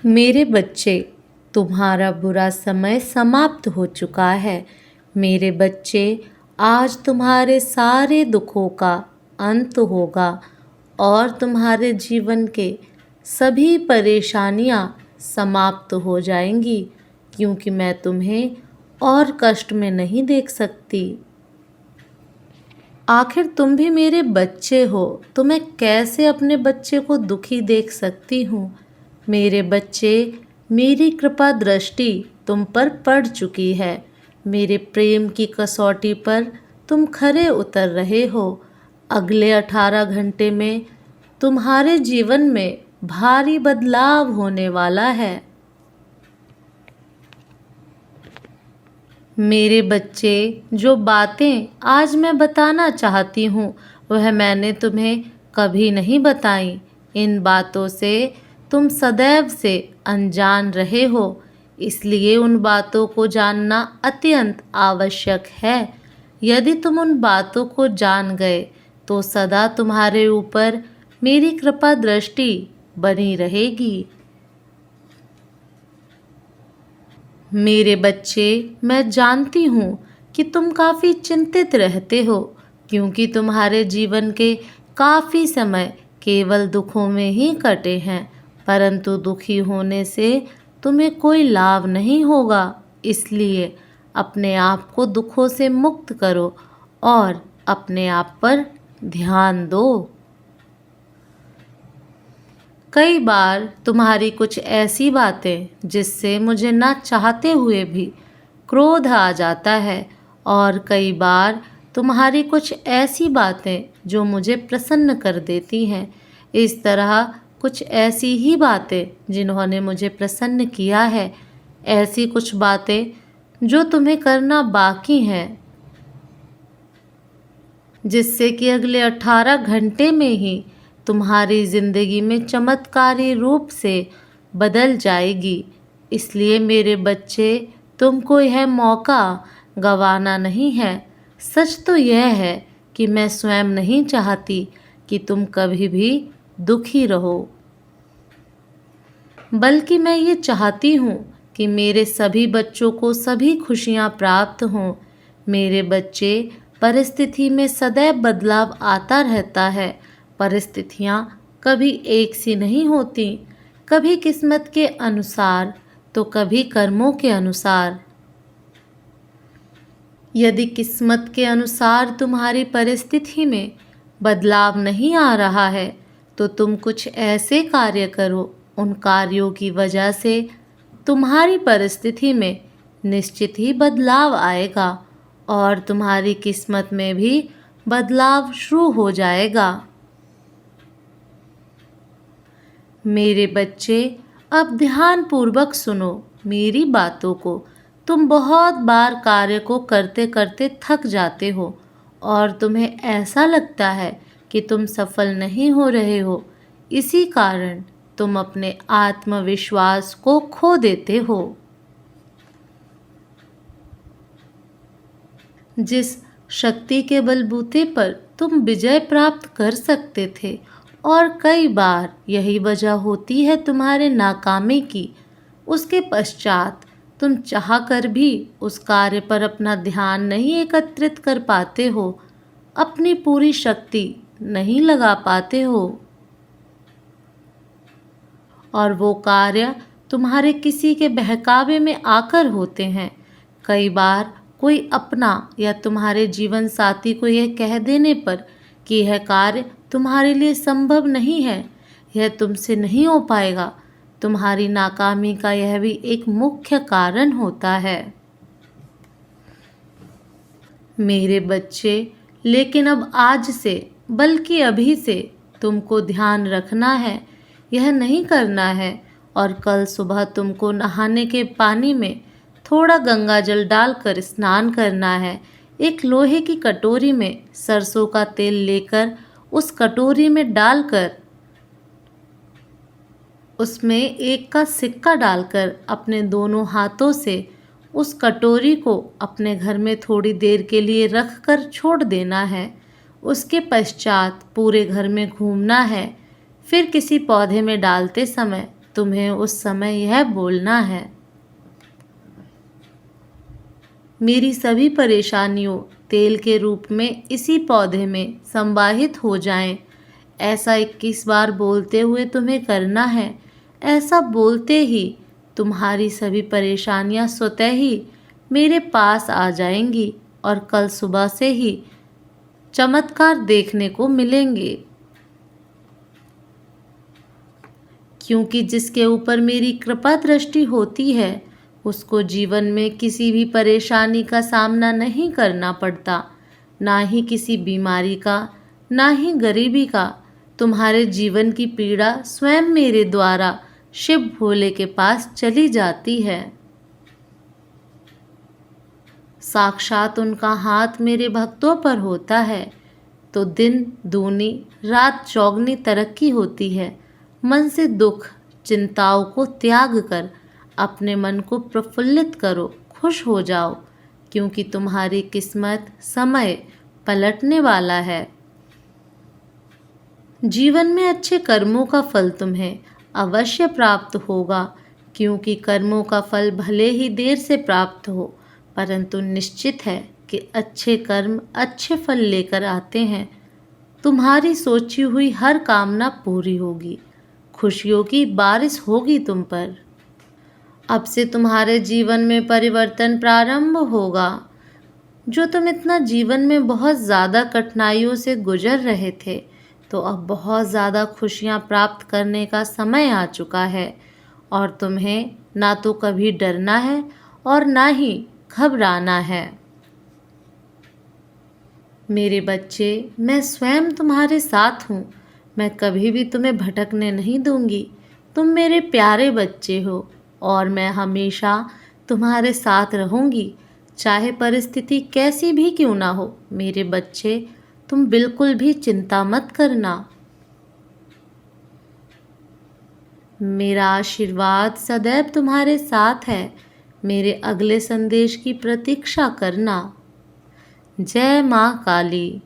मेरे बच्चे, तुम्हारा बुरा समय समाप्त हो चुका है। मेरे बच्चे, आज तुम्हारे सारे दुखों का अंत होगा और तुम्हारे जीवन के सभी परेशानियां समाप्त हो जाएंगी, क्योंकि मैं तुम्हें और कष्ट में नहीं देख सकती। आखिर तुम भी मेरे बच्चे हो, तो मैं कैसे अपने बच्चे को दुखी देख सकती हूँ। मेरे बच्चे, मेरी कृपा दृष्टि तुम पर पड़ चुकी है। मेरे प्रेम की कसौटी पर तुम खरे उतर रहे हो। अगले 18 घंटे में तुम्हारे जीवन में भारी बदलाव होने वाला है। मेरे बच्चे, जो बातें आज मैं बताना चाहती हूँ वह मैंने तुम्हें कभी नहीं बताई। इन बातों से तुम सदैव से अनजान रहे हो, इसलिए उन बातों को जानना अत्यंत आवश्यक है। यदि तुम उन बातों को जान गए तो सदा तुम्हारे ऊपर मेरी कृपा दृष्टि बनी रहेगी। मेरे बच्चे, मैं जानती हूँ कि तुम काफ़ी चिंतित रहते हो, क्योंकि तुम्हारे जीवन के काफ़ी समय केवल दुखों में ही कटे हैं। परंतु दुखी होने से तुम्हें कोई लाभ नहीं होगा, इसलिए अपने आप को दुखों से मुक्त करो और अपने आप पर ध्यान दो। कई बार तुम्हारी कुछ ऐसी बातें जिससे मुझे ना चाहते हुए भी क्रोध आ जाता है, और कई बार तुम्हारी कुछ ऐसी बातें जो मुझे प्रसन्न कर देती हैं। इस तरह कुछ ऐसी ही बातें जिन्होंने मुझे प्रसन्न किया है, ऐसी कुछ बातें जो तुम्हें करना बाकी हैं, जिससे कि अगले 18 घंटे में ही तुम्हारी ज़िंदगी में चमत्कारी रूप से बदल जाएगी। इसलिए मेरे बच्चे, तुमको यह मौका गंवाना नहीं है। सच तो यह है कि मैं स्वयं नहीं चाहती कि तुम कभी भी दुखी रहो, बल्कि मैं ये चाहती हूँ कि मेरे सभी बच्चों को सभी खुशियाँ प्राप्त हों। मेरे बच्चे, परिस्थिति में सदैव बदलाव आता रहता है। परिस्थितियाँ कभी एक सी नहीं होती, कभी किस्मत के अनुसार तो कभी कर्मों के अनुसार। यदि किस्मत के अनुसार तुम्हारी परिस्थिति में बदलाव नहीं आ रहा है, तो तुम कुछ ऐसे कार्य करो, उन कार्यों की वजह से तुम्हारी परिस्थिति में निश्चित ही बदलाव आएगा और तुम्हारी किस्मत में भी बदलाव शुरू हो जाएगा। मेरे बच्चे, अब ध्यानपूर्वक सुनो मेरी बातों को। तुम बहुत बार कार्य को करते करते थक जाते हो और तुम्हें ऐसा लगता है कि तुम सफल नहीं हो रहे हो। इसी कारण तुम अपने आत्मविश्वास को खो देते हो। जिस शक्ति के बलबूते पर तुम विजय प्राप्त कर सकते थे, और कई बार यही वजह होती है तुम्हारे नाकामी की, उसके पश्चात तुम चाह कर भी उस कार्य पर अपना ध्यान नहीं एकत्रित कर पाते हो, अपनी पूरी शक्ति नहीं लगा पाते हो, और वो कार्य तुम्हारे किसी के बहकावे में आकर होते हैं। कई बार कोई अपना या तुम्हारे जीवन साथी को यह कह देने पर कि यह कार्य तुम्हारे लिए संभव नहीं है, यह तुमसे नहीं हो पाएगा, तुम्हारी नाकामी का यह भी एक मुख्य कारण होता है। मेरे बच्चे, लेकिन अब आज से, बल्कि अभी से तुमको ध्यान रखना है, यह नहीं करना है, और कल सुबह तुमको नहाने के पानी में थोड़ा गंगा जल डालकर स्नान करना है। एक लोहे की कटोरी में सरसों का तेल लेकर उस कटोरी में डालकर उसमें 1 का सिक्का डालकर अपने दोनों हाथों से उस कटोरी को अपने घर में थोड़ी देर के लिए रख कर छोड़ देना है। उसके पश्चात पूरे घर में घूमना है। फिर किसी पौधे में डालते समय तुम्हें उस समय यह बोलना है, मेरी सभी परेशानियों तेल के रूप में इसी पौधे में संवाहित हो जाएं। ऐसा 21 बार बोलते हुए तुम्हें करना है। ऐसा बोलते ही तुम्हारी सभी परेशानियां स्वतः ही मेरे पास आ जाएंगी और कल सुबह से ही चमत्कार देखने को मिलेंगे। क्योंकि जिसके ऊपर मेरी कृपा दृष्टि होती है उसको जीवन में किसी भी परेशानी का सामना नहीं करना पड़ता, ना ही किसी बीमारी का, ना ही गरीबी का। तुम्हारे जीवन की पीड़ा स्वयं मेरे द्वारा शिव भोले के पास चली जाती है। साक्षात उनका हाथ मेरे भक्तों पर होता है तो दिन दूनी रात चौगनी तरक्की होती है। मन से दुख चिंताओं को त्याग कर अपने मन को प्रफुल्लित करो, खुश हो जाओ, क्योंकि तुम्हारी किस्मत समय पलटने वाला है। जीवन में अच्छे कर्मों का फल तुम्हें अवश्य प्राप्त होगा, क्योंकि कर्मों का फल भले ही देर से प्राप्त हो, परंतु निश्चित है कि अच्छे कर्म अच्छे फल लेकर आते हैं। तुम्हारी सोची हुई हर कामना पूरी होगी, खुशियों की बारिश होगी तुम पर। अब से तुम्हारे जीवन में परिवर्तन प्रारंभ होगा। जो तुम इतना जीवन में बहुत ज़्यादा कठिनाइयों से गुजर रहे थे, तो अब बहुत ज़्यादा खुशियाँ प्राप्त करने का समय आ चुका है और तुम्हें ना तो कभी डरना है और ना ही घबराना है। मेरे बच्चे, मैं स्वयं तुम्हारे साथ हूँ। मैं कभी भी तुम्हें भटकने नहीं दूंगी। तुम मेरे प्यारे बच्चे हो और मैं हमेशा तुम्हारे साथ रहूंगी, चाहे परिस्थिति कैसी भी क्यों ना हो। मेरे बच्चे, तुम बिल्कुल भी चिंता मत करना। मेरा आशीर्वाद सदैव तुम्हारे साथ है। मेरे अगले संदेश की प्रतीक्षा करना। जय माँ काली।